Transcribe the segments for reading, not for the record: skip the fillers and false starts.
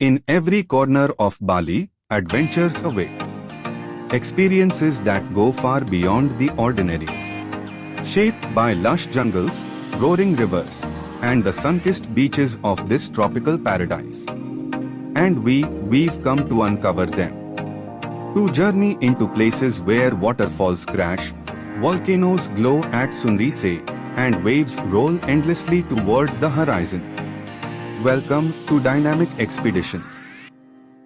In every corner of Bali, adventures await. Experiences that go far beyond the ordinary. Shaped by lush jungles, roaring rivers, and the sun-kissed beaches of this tropical paradise. And we've come to uncover them. To journey into places where waterfalls crash, volcanoes glow at sunrise, and waves roll endlessly toward the horizon. Welcome to Dynamic Expeditions.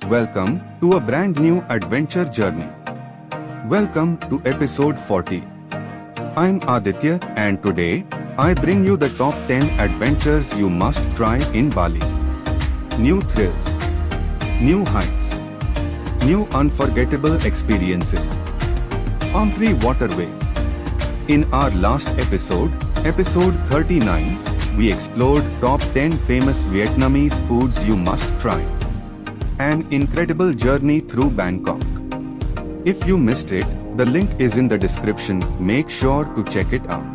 Welcome to a brand new adventure journey. Welcome to episode 40. I'm Aditya, and today, I bring you the top 10 adventures you must try in Bali. New thrills, new heights, new unforgettable experiences. Palm Tree Waterway. In our last episode, episode 39, we explored top 10 famous Vietnamese foods you must try. An incredible journey through Bangkok. If you missed it, the link is in the description, make sure to check it out.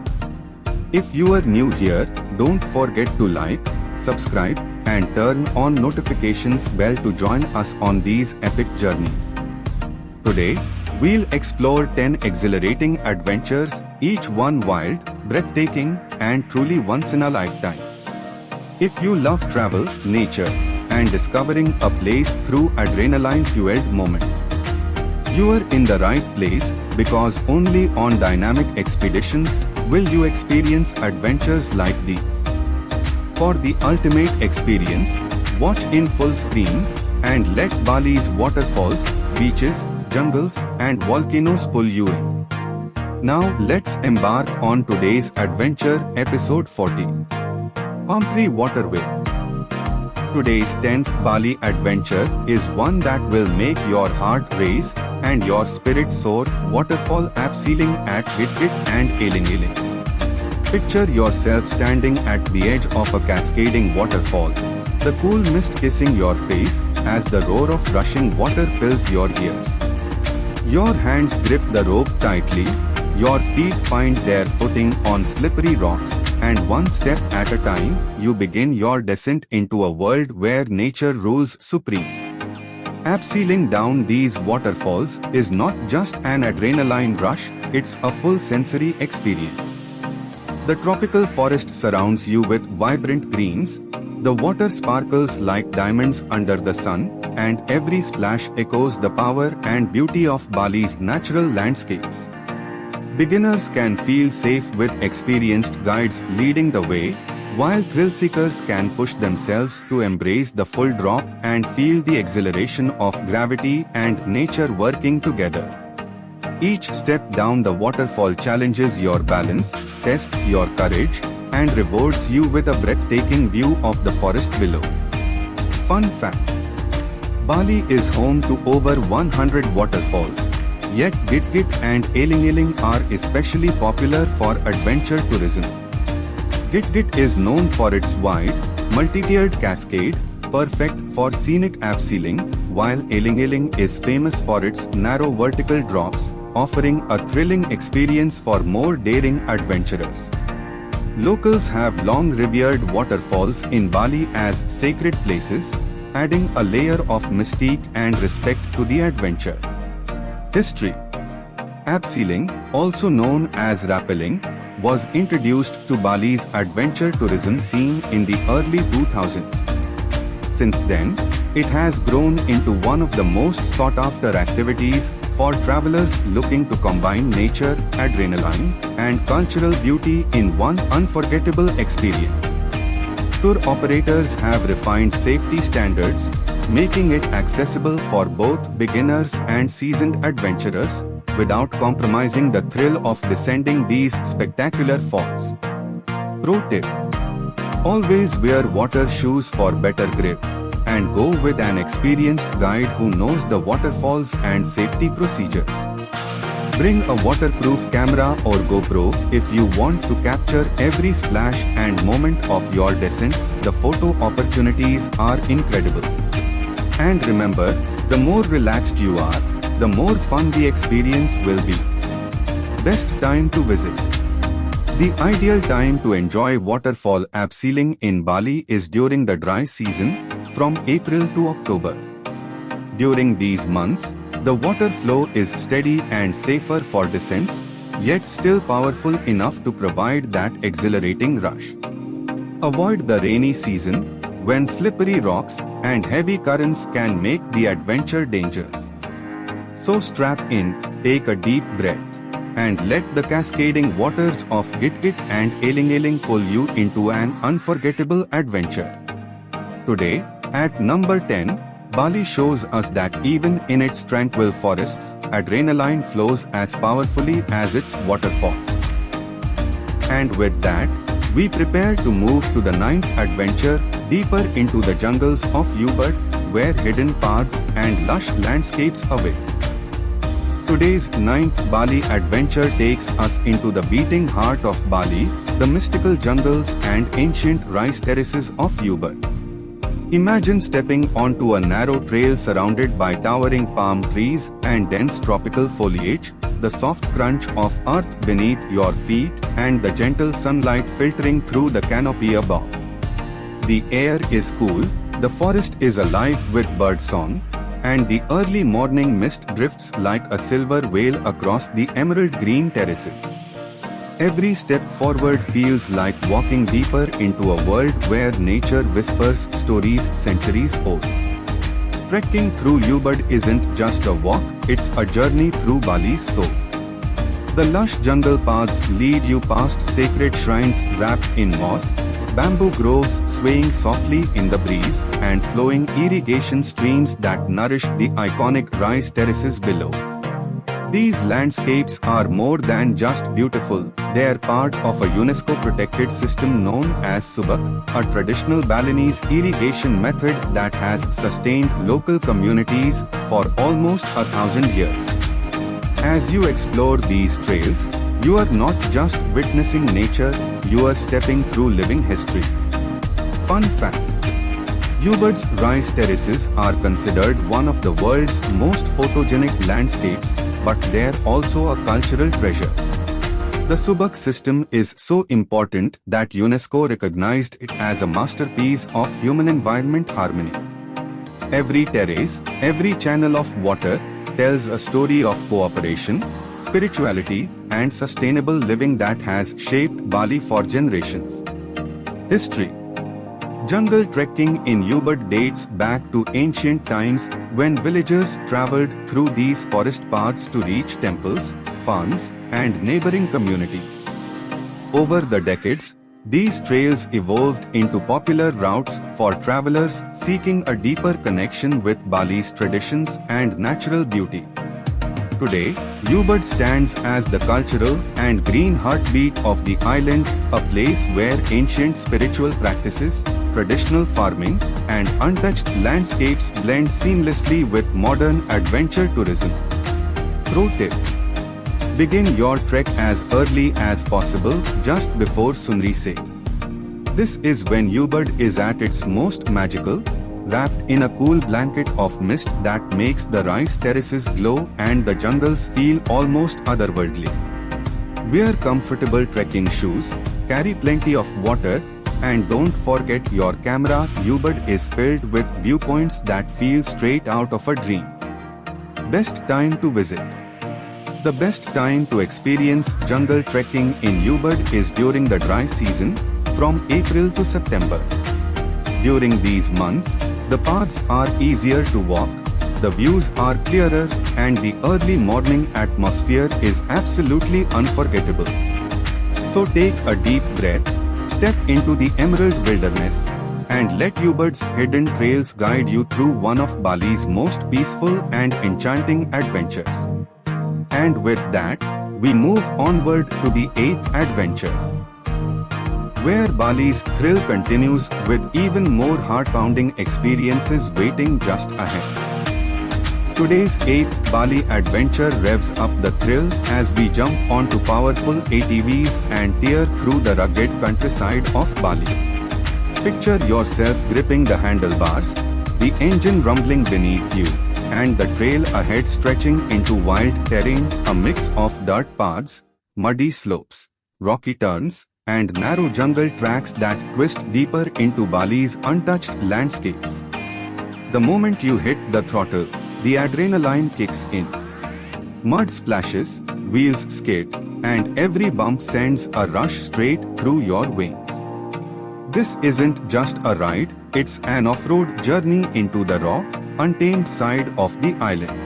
If you are new here, don't forget to like, subscribe, and turn on notifications bell to join us on these epic journeys. Today, we'll explore 10 exhilarating adventures, each one wild, breathtaking, and truly once in a lifetime. If you love travel, nature, and discovering a place through adrenaline-fueled moments, you are in the right place, because only on Dynamic Expeditions will you experience adventures like these. For the ultimate experience, watch in full screen and let Bali's waterfalls, beaches, jungles, and volcanoes pull you in. Now let's embark on today's adventure, episode 40. Palm Tree Waterway. Today's 10th Bali adventure is one that will make your heart race and your spirit soar. Waterfall Abseiling at Gitgit and Aling-Aling. Picture yourself standing at the edge of a cascading waterfall, the cool mist kissing your face as the roar of rushing water fills your ears. Your hands grip the rope tightly, your feet find their footing on slippery rocks, and one step at a time, you begin your descent into a world where nature rules supreme. Abseiling down these waterfalls is not just an adrenaline rush, it's a full sensory experience. The tropical forest surrounds you with vibrant greens, the water sparkles like diamonds under the sun, and every splash echoes the power and beauty of Bali's natural landscapes. Beginners can feel safe with experienced guides leading the way, while thrill-seekers can push themselves to embrace the full drop and feel the exhilaration of gravity and nature working together. Each step down the waterfall challenges your balance, tests your courage, and rewards you with a breathtaking view of the forest below. Fun fact: Bali is home to over 100 waterfalls, yet Gitgit and Aling-Aling are especially popular for adventure tourism. Gitgit is known for its wide, multi-tiered cascade, perfect for scenic abseiling, while Aling-Aling is famous for its narrow vertical drops, offering a thrilling experience for more daring adventurers. Locals have long revered waterfalls in Bali as sacred places, adding a layer of mystique and respect to the adventure. History. Abseiling, also known as rappelling, was introduced to Bali's adventure tourism scene in the early 2000s. Since then, it has grown into one of the most sought-after activities for travelers looking to combine nature, adrenaline, and cultural beauty in one unforgettable experience. Tour operators have refined safety standards, making it accessible for both beginners and seasoned adventurers, without compromising the thrill of descending these spectacular falls. Pro tip: always wear water shoes for better grip, and go with an experienced guide who knows the waterfalls and safety procedures. Bring a waterproof camera or GoPro if you want to capture every splash and moment of your descent. The photo opportunities are incredible. And remember, the more relaxed you are, the more fun the experience will be. Best time to visit. The ideal time to enjoy waterfall abseiling in Bali is during the dry season, from April to October. During these months, the water flow is steady and safer for descents, yet still powerful enough to provide that exhilarating rush. Avoid the rainy season, when slippery rocks and heavy currents can make the adventure dangerous. So strap in, take a deep breath, and let the cascading waters of Gitgit and Aling-Aling pull you into an unforgettable adventure. Today, at number 10, Bali shows us that even in its tranquil forests, adrenaline flows as powerfully as its waterfalls. And with that, we prepare to move to the 9th adventure, deeper into the jungles of Ubud, where hidden paths and lush landscapes await. Today's 9th Bali adventure takes us into the beating heart of Bali, the mystical jungles and ancient rice terraces of Ubud. Imagine stepping onto a narrow trail surrounded by towering palm trees and dense tropical foliage, the soft crunch of earth beneath your feet and the gentle sunlight filtering through the canopy above. The air is cool, the forest is alive with birdsong, and the early morning mist drifts like a silver veil across the emerald green terraces. Every step forward feels like walking deeper into a world where nature whispers stories centuries old. Trekking through Ubud isn't just a walk, it's a journey through Bali's soul. The lush jungle paths lead you past sacred shrines wrapped in moss, bamboo groves swaying softly in the breeze, and flowing irrigation streams that nourish the iconic rice terraces below. These landscapes are more than just beautiful, they are part of a UNESCO-protected system known as Subak, a traditional Balinese irrigation method that has sustained local communities for almost 1,000 years. As you explore these trails, you are not just witnessing nature, you are stepping through living history. Fun fact: Ubud's rice terraces are considered one of the world's most photogenic landscapes, but they're also a cultural treasure. The Subak system is so important that UNESCO recognized it as a masterpiece of human-environment harmony. Every terrace, every channel of water, tells a story of cooperation, spirituality, and sustainable living that has shaped Bali for generations. History: Jungle trekking in Ubud dates back to ancient times when villagers traveled through these forest paths to reach temples, farms, and neighboring communities. Over the decades, these trails evolved into popular routes for travelers seeking a deeper connection with Bali's traditions and natural beauty. Today, Ubud stands as the cultural and green heartbeat of the island, a place where ancient spiritual practices, traditional farming, and untouched landscapes blend seamlessly with modern adventure tourism. Pro tip: begin your trek as early as possible, just before sunrise. This is when Ubud is at its most magical, wrapped in a cool blanket of mist that makes the rice terraces glow and the jungles feel almost otherworldly. Wear comfortable trekking shoes, carry plenty of water, and don't forget your camera. Ubud is filled with viewpoints that feel straight out of a dream. Best time to visit: the best time to experience jungle trekking in Ubud is during the dry season, from April to September. During these months, the paths are easier to walk, the views are clearer, and the early morning atmosphere is absolutely unforgettable. So take a deep breath, step into the emerald wilderness, and let Ubud's hidden trails guide you through one of Bali's most peaceful and enchanting adventures. And with that, we move onward to the 8th adventure, where Bali's thrill continues with even more heart-pounding experiences waiting just ahead. Today's 8th Bali adventure revs up the thrill as we jump onto powerful ATVs and tear through the rugged countryside of Bali. Picture yourself gripping the handlebars, the engine rumbling beneath you, and the trail ahead stretching into wild terrain, a mix of dirt paths, muddy slopes, rocky turns, and narrow jungle tracks that twist deeper into Bali's untouched landscapes. The moment you hit the throttle, the adrenaline kicks in. Mud splashes, wheels skid, and every bump sends a rush straight through your veins. This isn't just a ride, it's an off-road journey into the raw, untamed side of the island.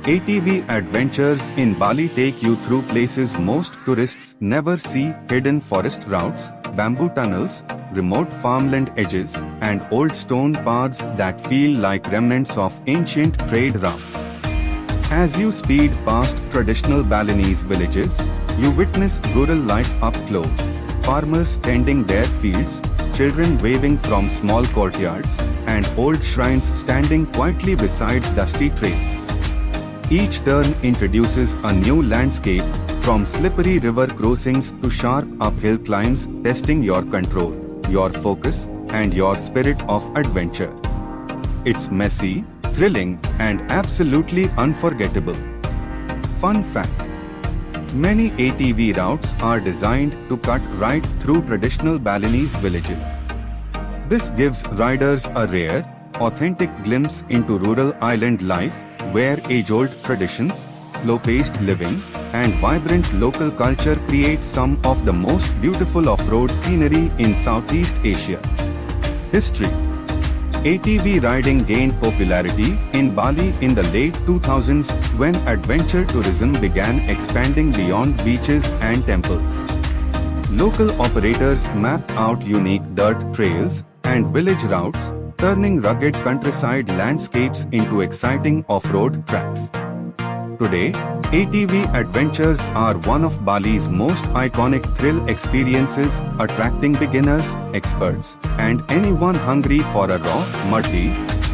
ATV adventures in Bali take you through places most tourists never see: hidden forest routes, bamboo tunnels, remote farmland edges, and old stone paths that feel like remnants of ancient trade routes. As you speed past traditional Balinese villages, you witness rural life up close: farmers tending their fields, children waving from small courtyards, and old shrines standing quietly beside dusty trails. Each turn introduces a new landscape, from slippery river crossings to sharp uphill climbs, testing your control, your focus, and your spirit of adventure. It's messy, thrilling, and absolutely unforgettable. Fun fact: many ATV routes are designed to cut right through traditional Balinese villages. This gives riders a rare, authentic glimpse into rural island life, where age-old traditions, slow-paced living, and vibrant local culture create some of the most beautiful off-road scenery in Southeast Asia. History: ATV riding gained popularity in Bali in the late 2000s when adventure tourism began expanding beyond beaches and temples. Local operators mapped out unique dirt trails and village routes, turning rugged countryside landscapes into exciting off-road tracks. Today, ATV adventures are one of Bali's most iconic thrill experiences, attracting beginners, experts, and anyone hungry for a raw, muddy,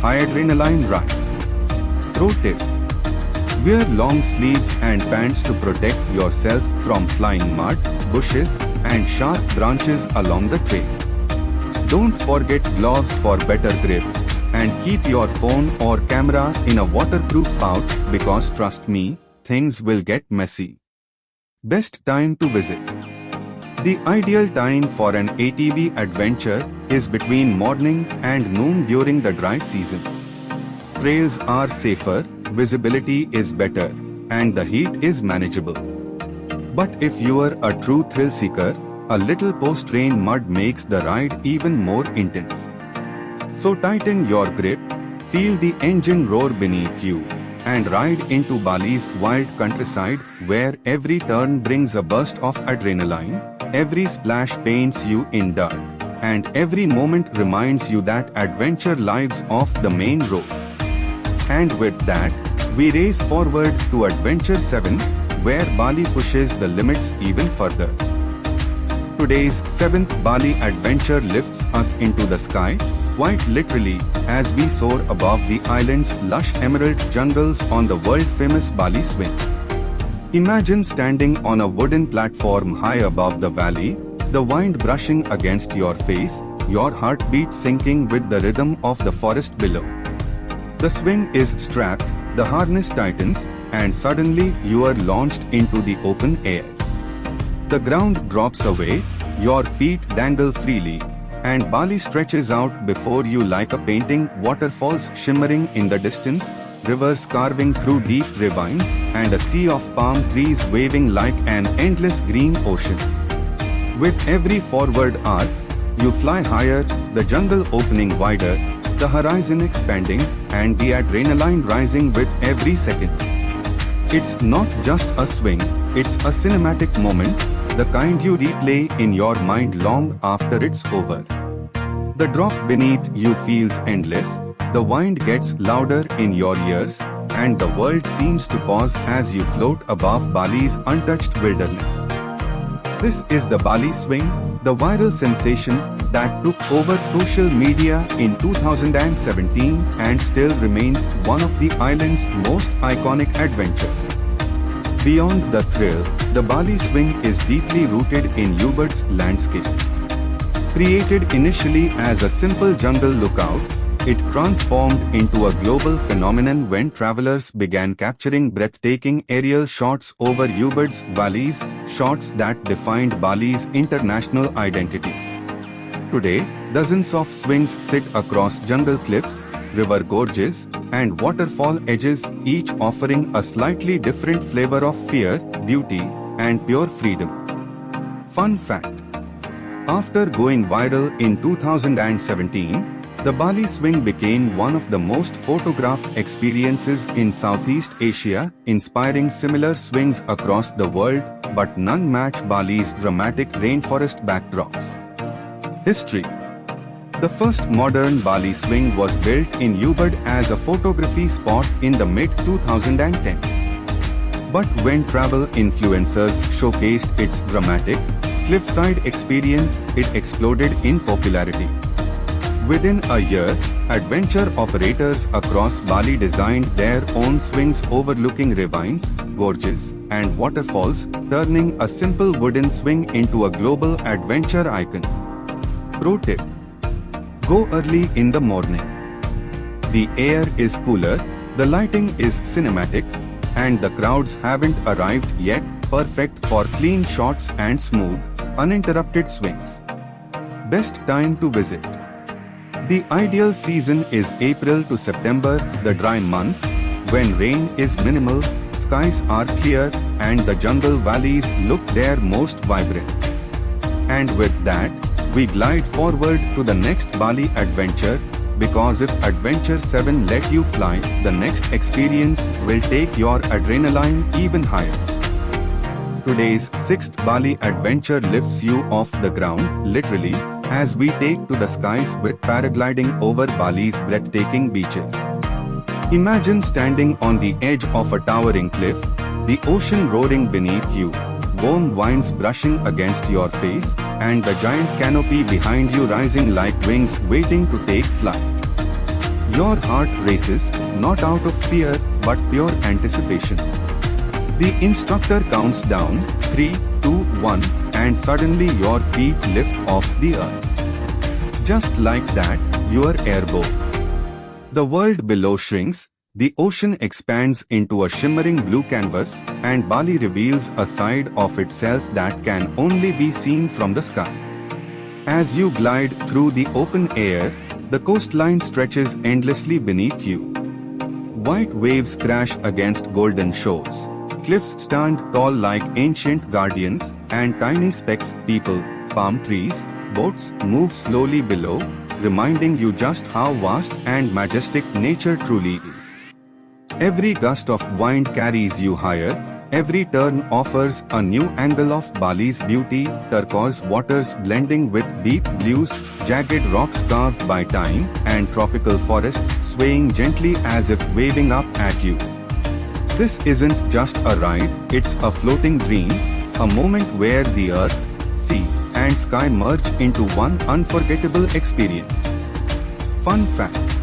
high-adrenaline ride. Pro tip: wear long sleeves and pants to protect yourself from flying mud, bushes, and sharp branches along the trail. Don't forget gloves for better grip, and keep your phone or camera in a waterproof pouch because trust me, things will get messy. Best time to visit: the ideal time for an ATV adventure is between morning and noon during the dry season. Trails are safer, visibility is better, and the heat is manageable. But if you are a true thrill seeker, a little post-rain mud makes the ride even more intense. So tighten your grip, feel the engine roar beneath you, and ride into Bali's wild countryside, where every turn brings a burst of adrenaline, every splash paints you in dirt, and every moment reminds you that adventure lives off the main road. And with that, we race forward to Adventure 7, where Bali pushes the limits even further. Today's 7th Bali adventure lifts us into the sky, quite literally, as we soar above the island's lush emerald jungles on the world-famous Bali swing. Imagine standing on a wooden platform high above the valley, the wind brushing against your face, your heartbeat syncing with the rhythm of the forest below. The swing is strapped, the harness tightens, and suddenly you are launched into the open air. The ground drops away, your feet dangle freely, and Bali stretches out before you like a painting, waterfalls shimmering in the distance, rivers carving through deep ravines, and a sea of palm trees waving like an endless green ocean. With every forward arc, you fly higher, the jungle opening wider, the horizon expanding, and the adrenaline rising with every second. It's not just a swing, it's a cinematic moment, the kind you replay in your mind long after it's over. The drop beneath you feels endless, the wind gets louder in your ears, and the world seems to pause as you float above Bali's untouched wilderness. This is the Bali swing, the viral sensation that took over social media in 2017 and still remains one of the island's most iconic adventures. Beyond the thrill, the Bali swing is deeply rooted in Ubud's landscape. Created initially as a simple jungle lookout, It transformed into a global phenomenon when travelers began capturing breathtaking aerial shots over Ubud's valleys, shots that defined Bali's international identity. Today, dozens of swings sit across jungle cliffs, river gorges, and waterfall edges, each offering a slightly different flavor of fear, beauty, and pure freedom. Fun fact: after going viral in 2017, the Bali swing became one of the most photographed experiences in Southeast Asia, inspiring similar swings across the world, but none match Bali's dramatic rainforest backdrops. History: the first modern Bali swing was built in Ubud as a photography spot in the mid-2010s. But when travel influencers showcased its dramatic, cliffside experience, it exploded in popularity. Within a year, adventure operators across Bali designed their own swings overlooking ravines, gorges, and waterfalls, turning a simple wooden swing into a global adventure icon. Pro tip: go early in the morning. The air is cooler, the lighting is cinematic, and the crowds haven't arrived yet, perfect for clean shots and smooth, uninterrupted swings. Best time to visit: the ideal season is April to September, the dry months, when rain is minimal, skies are clear, and the jungle valleys look their most vibrant. And with that, we glide forward to the next Bali adventure, because if Adventure 7 let you fly, the next experience will take your adrenaline even higher. Today's 6th Bali adventure lifts you off the ground, literally, as we take to the skies with paragliding over Bali's breathtaking beaches. Imagine standing on the edge of a towering cliff, the ocean roaring beneath you, warm winds brushing against your face, and the giant canopy behind you rising like wings waiting to take flight. Your heart races, not out of fear, but pure anticipation. The instructor counts down, 3, 2, 1, and suddenly your feet lift off the earth. Just like that, you are airborne. The world below shrinks, the ocean expands into a shimmering blue canvas, and Bali reveals a side of itself that can only be seen from the sky. As you glide through the open air, the coastline stretches endlessly beneath you. White waves crash against golden shores. Cliffs stand tall like ancient guardians, and tiny specks, people, palm trees, boats move slowly below, reminding you just how vast and majestic nature truly is. Every gust of wind carries you higher, every turn offers a new angle of Bali's beauty, turquoise waters blending with deep blues, jagged rocks carved by time, and tropical forests swaying gently as if waving up at you. This isn't just a ride, it's a floating dream, a moment where the earth, sea, and sky merge into one unforgettable experience. Fun fact: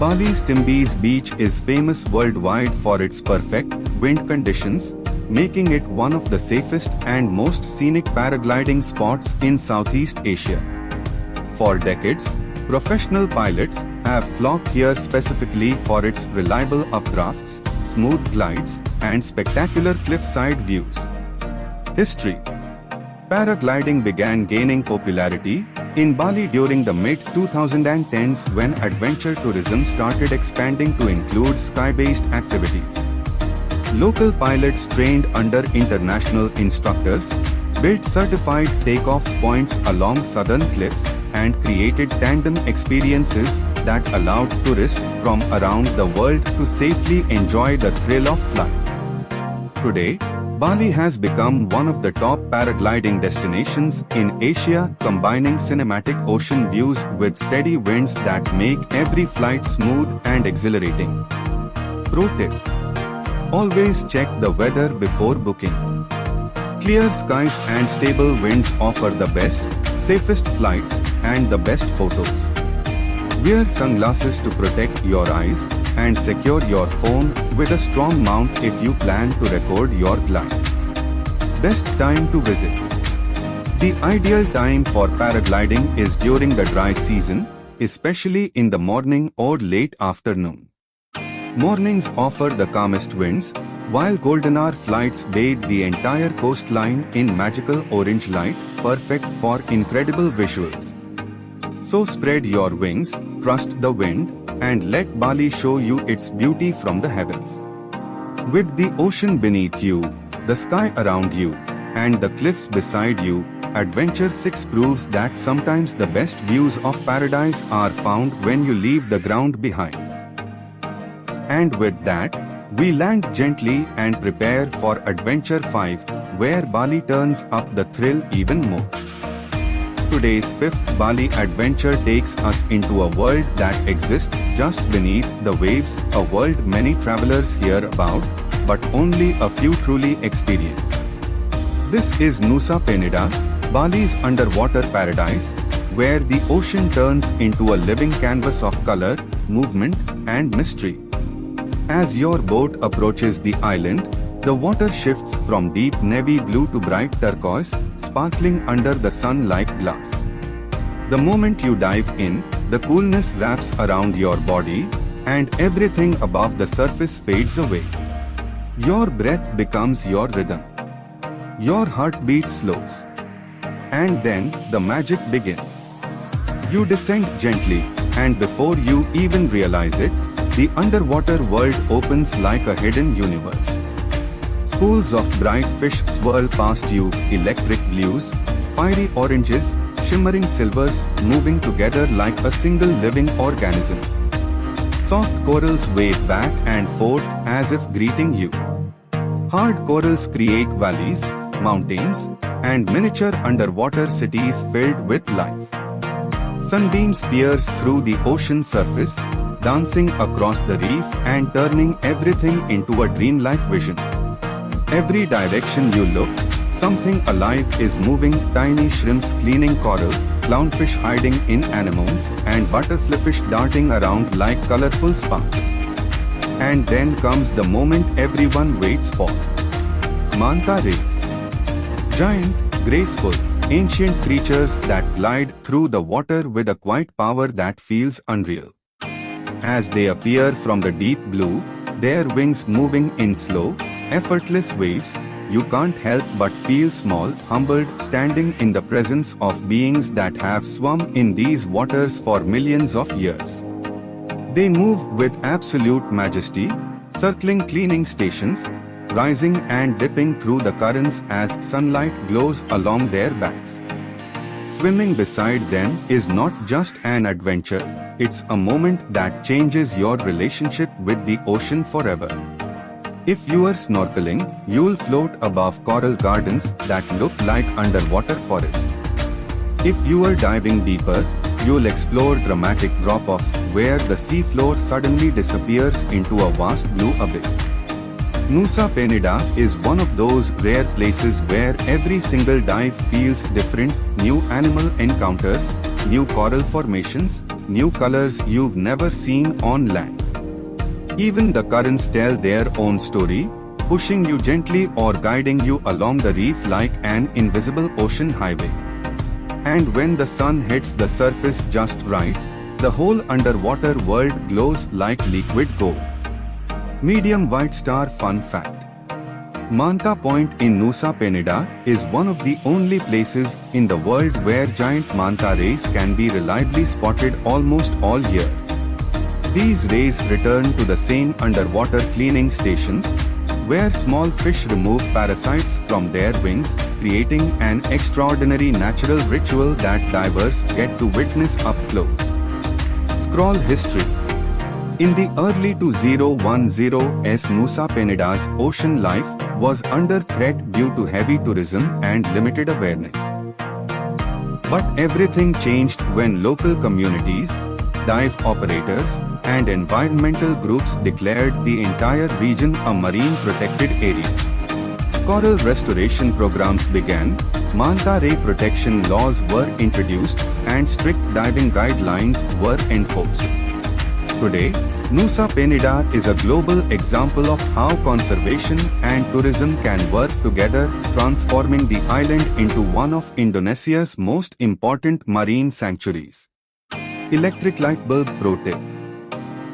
Bali's Timbi's beach is famous worldwide for its perfect wind conditions, making it one of the safest and most scenic paragliding spots in Southeast Asia. For decades, professional pilots have flocked here specifically for its reliable updrafts, smooth glides, and spectacular cliffside views. History: paragliding began gaining popularity in Bali during the mid-2010s when adventure tourism started expanding to include sky-based activities. Local pilots trained under international instructors built certified takeoff points along southern cliffs and created tandem experiences that allowed tourists from around the world to safely enjoy the thrill of flight. Today, Bali has become one of the top paragliding destinations in Asia, combining cinematic ocean views with steady winds that make every flight smooth and exhilarating. Pro tip: always check the weather before booking. Clear skies and stable winds offer the best, safest flights and the best photos. Wear sunglasses to protect your eyes and secure your phone with a strong mount if you plan to record your glide. Best time to visit: the ideal time for paragliding is during the dry season, especially in the morning or late afternoon. Mornings offer the calmest winds, while golden hour flights bathe the entire coastline in magical orange light, perfect for incredible visuals. So spread your wings, trust the wind, and let Bali show you its beauty from the heavens. With the ocean beneath you, the sky around you, and the cliffs beside you, Adventure 6 proves that sometimes the best views of paradise are found when you leave the ground behind. And with that, we land gently and prepare for Adventure 5, where Bali turns up the thrill even more. Today's 5th Bali adventure takes us into a world that exists just beneath the waves, a world many travelers hear about, but only a few truly experience. This is Nusa Penida, Bali's underwater paradise, where the ocean turns into a living canvas of color, movement, and mystery. As your boat approaches the island, the water shifts from deep navy blue to bright turquoise, sparkling under the sun like glass. The moment you dive in, the coolness wraps around your body, and everything above the surface fades away. Your breath becomes your rhythm. Your heartbeat slows. And then, the magic begins. You descend gently, and before you even realize it, the underwater world opens like a hidden universe. Schools of bright fish swirl past you, electric blues, fiery oranges, shimmering silvers moving together like a single living organism. Soft corals wave back and forth as if greeting you. Hard corals create valleys, mountains, and miniature underwater cities filled with life. Sunbeams pierce through the ocean surface, dancing across the reef and turning everything into a dreamlike vision. Every direction you look, something alive is moving, tiny shrimps cleaning coral, clownfish hiding in anemones, and butterflyfish darting around like colorful sparks. And then comes the moment everyone waits for. Manta rays. Giant, graceful, ancient creatures that glide through the water with a quiet power that feels unreal. As they appear from the deep blue, their wings moving in slow, effortless waves, you can't help but feel small, humbled, standing in the presence of beings that have swum in these waters for millions of years. They move with absolute majesty, circling cleaning stations, rising and dipping through the currents as sunlight glows along their backs. Swimming beside them is not just an adventure, it's a moment that changes your relationship with the ocean forever. If you are snorkeling, you'll float above coral gardens that look like underwater forests. If you are diving deeper, you'll explore dramatic drop-offs where the seafloor suddenly disappears into a vast blue abyss. Nusa Penida is one of those rare places where every single dive feels different, new animal encounters, new coral formations, new colors you've never seen on land. Even the currents tell their own story, pushing you gently or guiding you along the reef like an invisible ocean highway. And when the sun hits the surface just right, the whole underwater world glows like liquid gold. Medium white star fun fact. Manta Point in Nusa Penida is one of the only places in the world where giant manta rays can be reliably spotted almost all year. These rays return to the same underwater cleaning stations, where small fish remove parasites from their wings, creating an extraordinary natural ritual that divers get to witness up close. Scroll history. In the early 2010s, Nusa Penida's ocean life was under threat due to heavy tourism and limited awareness. But everything changed when local communities, dive operators, and environmental groups declared the entire region a marine protected area. Coral restoration programs began, manta ray protection laws were introduced, and strict diving guidelines were enforced. Today, Nusa Penida is a global example of how conservation and tourism can work together, transforming the island into one of Indonesia's most important marine sanctuaries. Electric light bulb pro tip.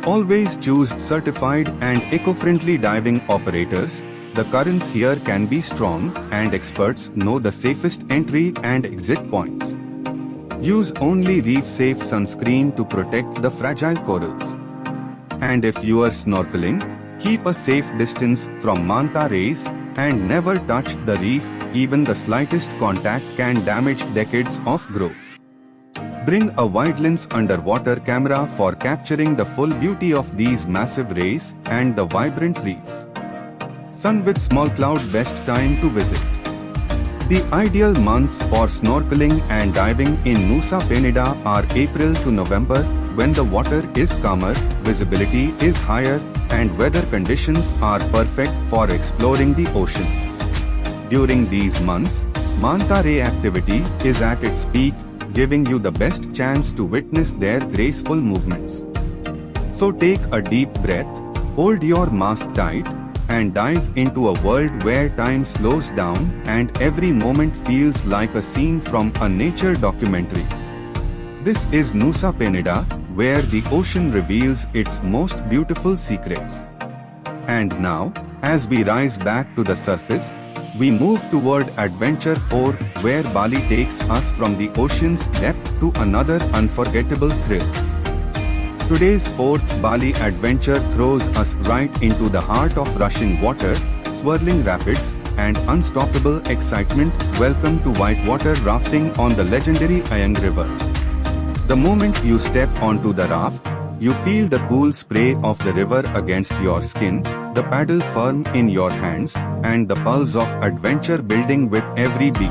Always choose certified and eco-friendly diving operators. The currents here can be strong, and experts know the safest entry and exit points. Use only reef-safe sunscreen to protect the fragile corals. And if you are snorkeling, keep a safe distance from manta rays and never touch the reef. Even the slightest contact can damage decades of growth. Bring a wide lens underwater camera for capturing the full beauty of these massive rays and the vibrant reefs. Sun with small cloud, best time to visit. The ideal months for snorkeling and diving in Nusa Penida are April to November, when the water is calmer, visibility is higher, and weather conditions are perfect for exploring the ocean. During these months, manta ray activity is at its peak, giving you the best chance to witness their graceful movements. So take a deep breath, hold your mask tight, and dive into a world where time slows down and every moment feels like a scene from a nature documentary. This is Nusa Penida, where the ocean reveals its most beautiful secrets. And now, as we rise back to the surface, we move toward Adventure 4, where Bali takes us from the ocean's depth to another unforgettable thrill. Today's fourth Bali adventure throws us right into the heart of rushing water, swirling rapids, and unstoppable excitement. Welcome to Whitewater rafting on the legendary Ayung River. The moment you step onto the raft, you feel the cool spray of the river against your skin, the paddle firm in your hands, and the pulse of adventure building with every beat.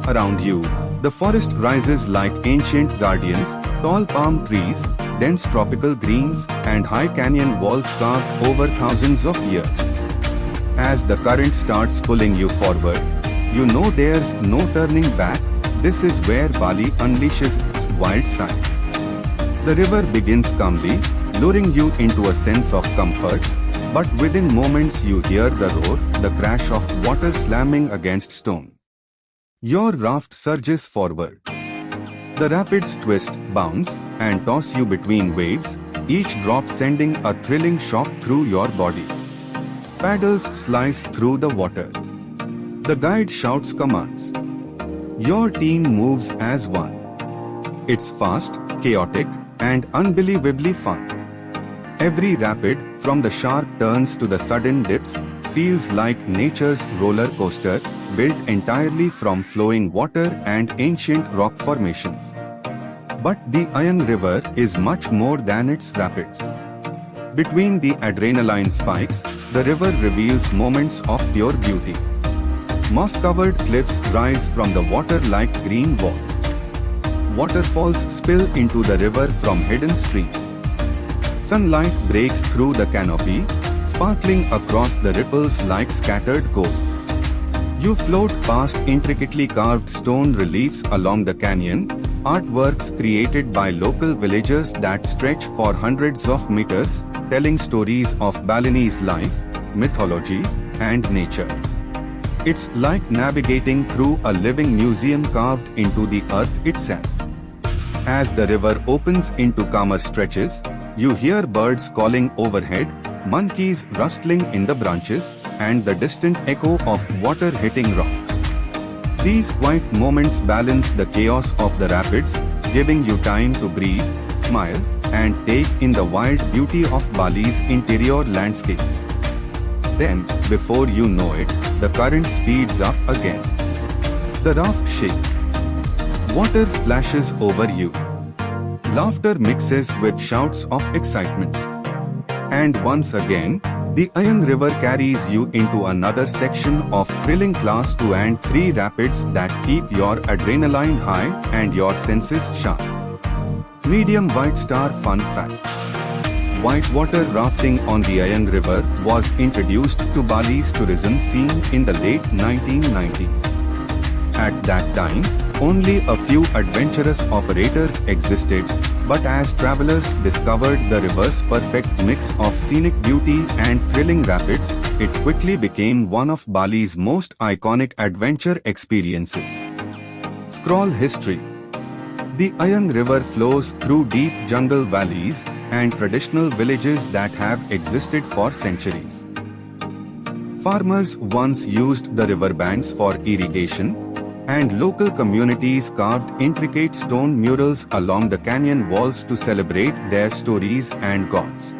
Around you, the forest rises like ancient guardians, tall palm trees, dense tropical greens, and high canyon walls carved over thousands of years. As the current starts pulling you forward, you know there's no turning back. This is where Bali unleashes its wild side. The river begins calmly, luring you into a sense of comfort, but within moments you hear the roar, the crash of water slamming against stone. Your raft surges forward. The rapids twist, bounce, and toss you between waves, each drop sending a thrilling shock through your body. Paddles slice through the water. The guide shouts commands. Your team moves as one. It's fast, chaotic, and unbelievably fun. Every rapid, from the sharp turns to the sudden dips, feels like nature's roller coaster, built entirely from flowing water and ancient rock formations. But the Ayung River is much more than its rapids. Between the adrenaline spikes, the river reveals moments of pure beauty. Moss-covered cliffs rise from the water like green walls. Waterfalls spill into the river from hidden streams. Sunlight breaks through the canopy, sparkling across the ripples like scattered gold. You float past intricately carved stone reliefs along the canyon, artworks created by local villagers that stretch for hundreds of meters, telling stories of Balinese life, mythology, and nature. It's like navigating through a living museum carved into the earth itself. As the river opens into calmer stretches, you hear birds calling overhead, monkeys rustling in the branches, and the distant echo of water hitting rock. These quiet moments balance the chaos of the rapids, giving you time to breathe, smile, and take in the wild beauty of Bali's interior landscapes. Then, before you know it, the current speeds up again. The raft shakes. Water splashes over you. Laughter mixes with shouts of excitement. And once again, the Ayung River carries you into another section of thrilling Class 2 and 3 rapids that keep your adrenaline high and your senses sharp. Medium White Star Fun Fact: Whitewater rafting on the Ayung River was introduced to Bali's tourism scene in the late 1990s. At that time, only a few adventurous operators existed, but as travelers discovered the river's perfect mix of scenic beauty and thrilling rapids, it quickly became one of Bali's most iconic adventure experiences. Scroll history. The Ayung River flows through deep jungle valleys and traditional villages that have existed for centuries. Farmers once used the riverbanks for irrigation, and local communities carved intricate stone murals along the canyon walls to celebrate their stories and gods.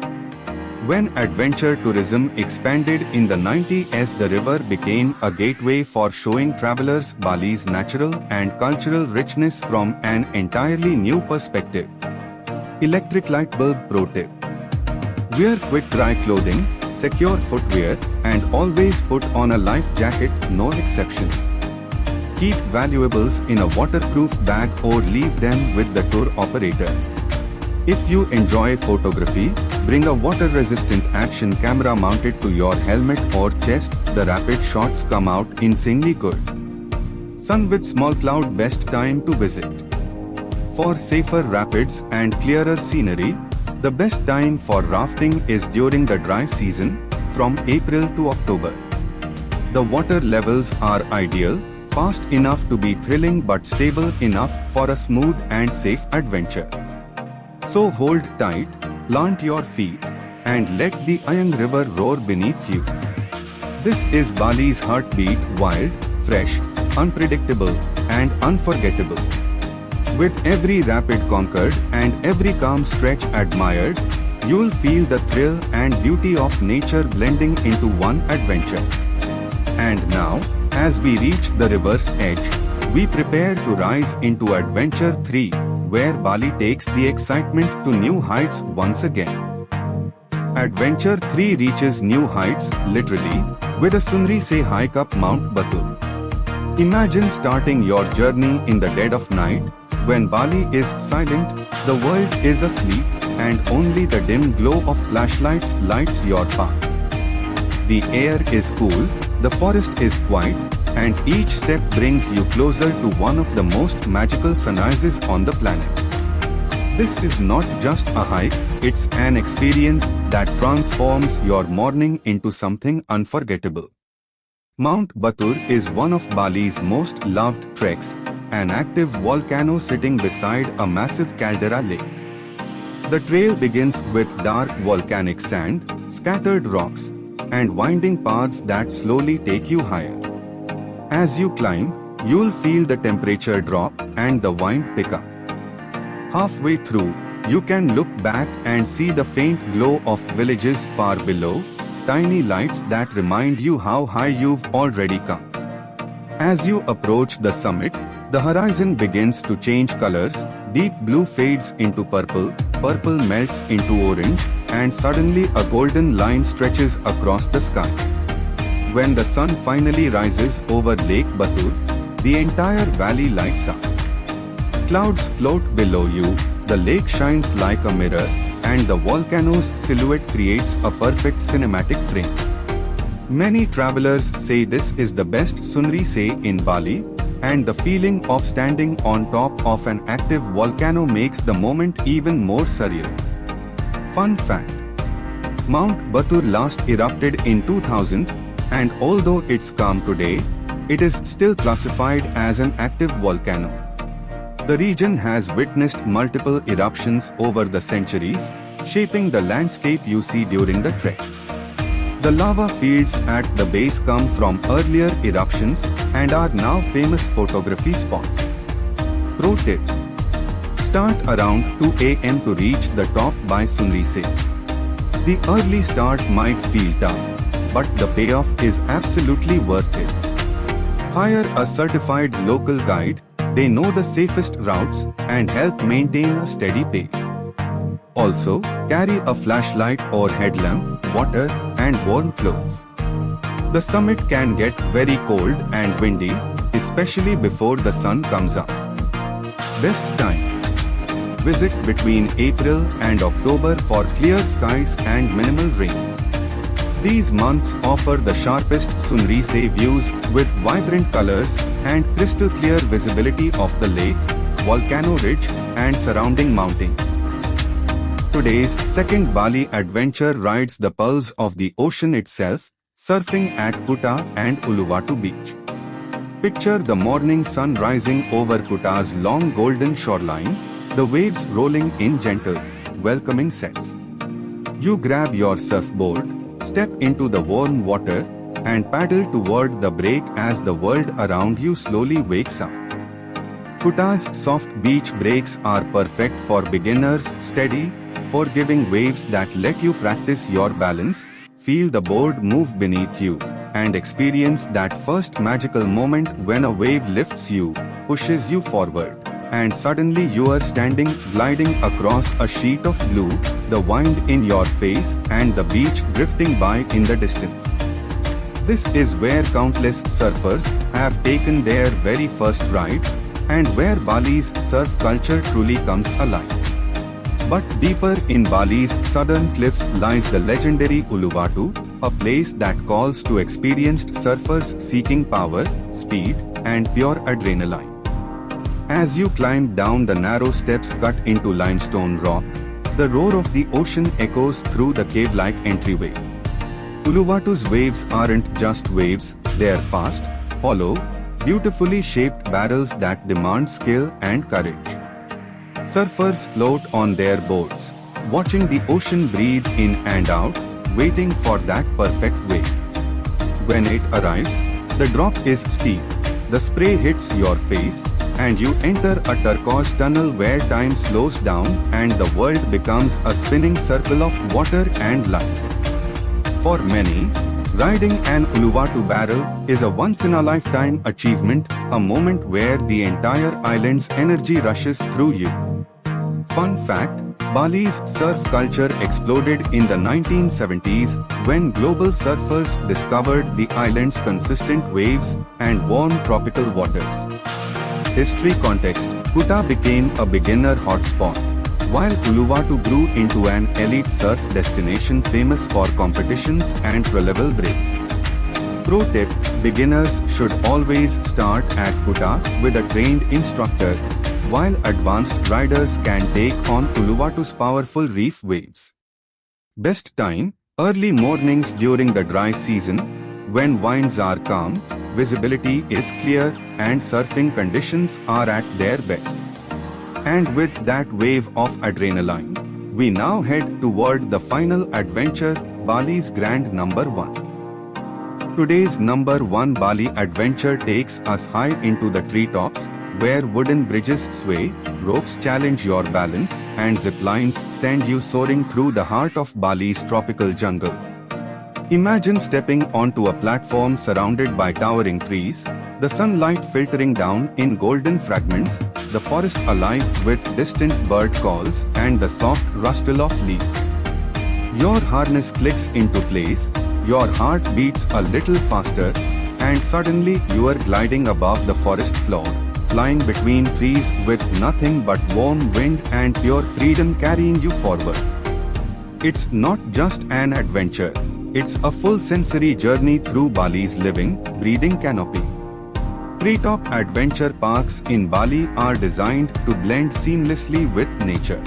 When adventure tourism expanded in the 90s, the river became a gateway for showing travelers Bali's natural and cultural richness from an entirely new perspective. Electric light bulb pro tip. Wear quick dry clothing, secure footwear, and always put on a life jacket, no exceptions. Keep valuables in a waterproof bag or leave them with the tour operator. If you enjoy photography, bring a water-resistant action camera mounted to your helmet or chest. The rapid shots come out insanely good. Sun with small cloud, best time to visit. For safer rapids and clearer scenery, the best time for rafting is during the dry season, from April to October. The water levels are ideal, fast enough to be thrilling but stable enough for a smooth and safe adventure. So hold tight, plant your feet, and let the Ayung River roar beneath you. This is Bali's heartbeat, wild, fresh, unpredictable, and unforgettable. With every rapid conquered and every calm stretch admired, you'll feel the thrill and beauty of nature blending into one adventure. And now, as we reach the river's edge, we prepare to rise into Adventure 3, where Bali takes the excitement to new heights once again. Adventure 3 reaches new heights, literally, with a Sunrise hike up Mount Batur. Imagine starting your journey in the dead of night, when Bali is silent, the world is asleep, and only the dim glow of flashlights lights your path. The air is cool, the forest is quiet, and each step brings you closer to one of the most magical sunrises on the planet. This is not just a hike, it's an experience that transforms your morning into something unforgettable. Mount Batur is one of Bali's most loved treks, an active volcano sitting beside a massive caldera lake. The trail begins with dark volcanic sand, scattered rocks, and winding paths that slowly take you higher. As you climb, you'll feel the temperature drop and the wind pick up. Halfway through, you can look back and see the faint glow of villages far below, tiny lights that remind you how high you've already come. As you approach the summit, the horizon begins to change colors, deep blue fades into purple, purple melts into orange, and suddenly a golden line stretches across the sky. When the sun finally rises over Lake Batur, the entire valley lights up. Clouds float below you, the lake shines like a mirror, and the volcano's silhouette creates a perfect cinematic frame. Many travelers say this is the best Sunrise in Bali, and the feeling of standing on top of an active volcano makes the moment even more surreal. Fun fact: Mount Batur last erupted in 2000, and although it's calm today, it is still classified as an active volcano. The region has witnessed multiple eruptions over the centuries, shaping the landscape you see during the trek. The lava fields at the base come from earlier eruptions and are now famous photography spots. Pro tip: start around 2 a.m. to reach the top by Sunrise. The early start might feel tough, but the payoff is absolutely worth it. Hire a certified local guide, they know the safest routes and help maintain a steady pace. Also, carry a flashlight or headlamp, water, and warm clothes. The summit can get very cold and windy, especially before the sun comes up. Best time: visit between April and October for clear skies and minimal rain. These months offer the sharpest Sunrise views with vibrant colors and crystal clear visibility of the lake, volcano ridge, and surrounding mountains. Today's second Bali adventure rides the pulse of the ocean itself, surfing at Kuta and Uluwatu beach. Picture the morning sun rising over Kuta's long golden shoreline, the waves rolling in gentle, welcoming sets. You grab your surfboard, step into the warm water, and paddle toward the break as the world around you slowly wakes up. Kuta's soft beach breaks are perfect for beginners, steady, forgiving waves that let you practice your balance, feel the board move beneath you, and experience that first magical moment when a wave lifts you, pushes you forward, and suddenly you are standing gliding across a sheet of blue, the wind in your face and the beach drifting by in the distance. This is where countless surfers have taken their very first ride, and where Bali's surf culture truly comes alive. But deeper in Bali's southern cliffs lies the legendary Uluwatu, a place that calls to experienced surfers seeking power, speed, and pure adrenaline. As you climb down the narrow steps cut into limestone rock, the roar of the ocean echoes through the cave-like entryway. Uluwatu's waves aren't just waves, they're fast, hollow, beautifully shaped barrels that demand skill and courage. Surfers float on their boards, watching the ocean breathe in and out, waiting for that perfect wave. When it arrives, the drop is steep, the spray hits your face, and you enter a turquoise tunnel where time slows down and the world becomes a spinning circle of water and light. For many, riding an Uluwatu barrel is a once-in-a-lifetime achievement, a moment where the entire island's energy rushes through you. Fun fact, Bali's surf culture exploded in the 1970s when global surfers discovered the island's consistent waves and warm tropical waters. History context, Kuta became a beginner hotspot, while Uluwatu grew into an elite surf destination famous for competitions and pro-level breaks. Pro tip, beginners should always start at Kuta with a trained instructor, while advanced riders can take on Uluwatu's powerful reef waves. Best time, early mornings during the dry season, when winds are calm, visibility is clear, and surfing conditions are at their best. And with that wave of adrenaline, we now head toward the final adventure, Bali's grand number 1. Today's number 1 Bali adventure takes us high into the treetops, where wooden bridges sway, ropes challenge your balance, and ziplines send you soaring through the heart of Bali's tropical jungle. Imagine stepping onto a platform surrounded by towering trees, the sunlight filtering down in golden fragments, the forest alive with distant bird calls and the soft rustle of leaves. Your harness clicks into place, your heart beats a little faster, and suddenly you are gliding above the forest floor, flying between trees with nothing but warm wind and pure freedom carrying you forward. It's not just an adventure, it's a full sensory journey through Bali's living, breathing canopy. Treetop adventure parks in Bali are designed to blend seamlessly with nature.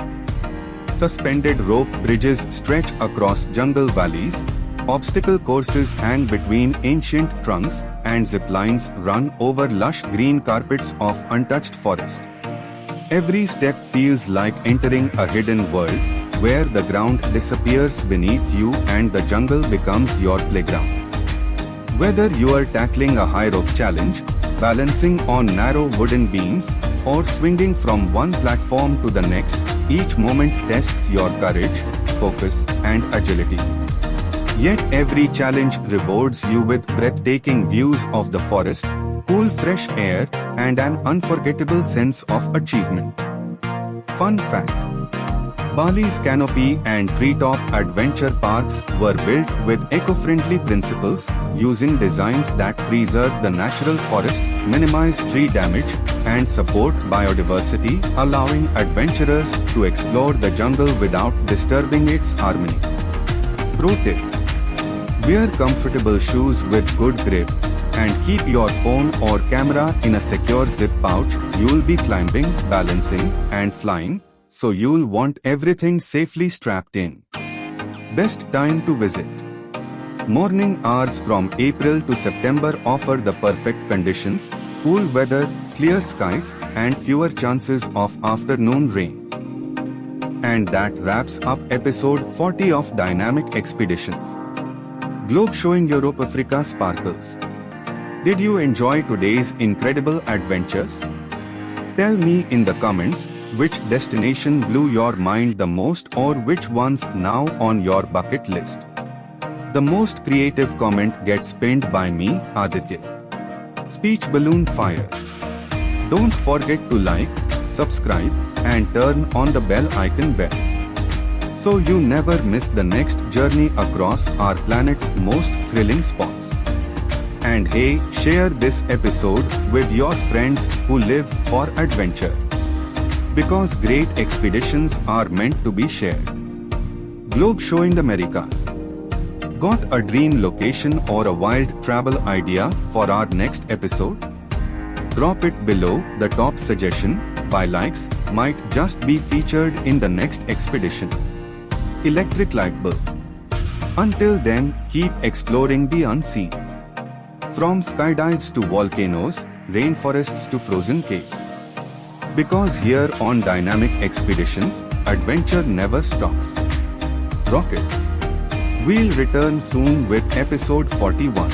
Suspended rope bridges stretch across jungle valleys, obstacle courses hang between ancient trunks, and ziplines run over lush green carpets of untouched forest. Every step feels like entering a hidden world, where the ground disappears beneath you and the jungle becomes your playground. Whether you are tackling a high rope challenge, balancing on narrow wooden beams, or swinging from one platform to the next, each moment tests your courage, focus, and agility. Yet every challenge rewards you with breathtaking views of the forest, cool fresh air, and an unforgettable sense of achievement. Fun fact: Bali's canopy and treetop adventure parks were built with eco-friendly principles, using designs that preserve the natural forest, minimize tree damage, and support biodiversity, allowing adventurers to explore the jungle without disturbing its harmony. Pro tip: wear comfortable shoes with good grip, and keep your phone or camera in a secure zip pouch. You'll be climbing, balancing, and flying, so you'll want everything safely strapped in. Best time to visit: Morning hours from April to September offer the perfect conditions, cool weather, clear skies, and fewer chances of afternoon rain. And that wraps up episode 40 of Dynamic Expeditions. Globe showing Europe Africa sparkles. Did you enjoy today's incredible adventures? Tell me in the comments which destination blew your mind the most or which one's now on your bucket list. The most creative comment gets pinned by me, Aditya. Speech balloon fire. Don't forget to like, subscribe, and turn on the bell icon so you never miss the next journey across our planet's most thrilling spots. And hey, share this episode with your friends who live for adventure. Because great expeditions are meant to be shared. Globe showing the Americas. Got a dream location or a wild travel idea for our next episode? Drop it below. The top suggestion, by likes, might just be featured in the next expedition. Electric light bulb. Until then, keep exploring the unseen. From skydives to volcanoes, rainforests to frozen caves. Because here on Dynamic Expeditions, adventure never stops. Rocket. We'll return soon with episode 41.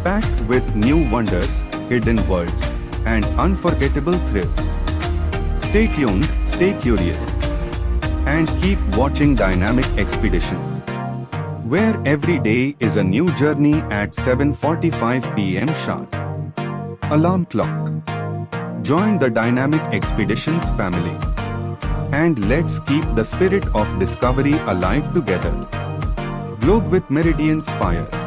Packed with new wonders, hidden worlds, and unforgettable thrills. Stay tuned, stay curious, and keep watching Dynamic Expeditions, where every day is a new journey at 7:45 p.m. sharp. Alarm clock. Join the Dynamic Expeditions family. And let's keep the spirit of discovery alive together. Globe with Meridian's fire.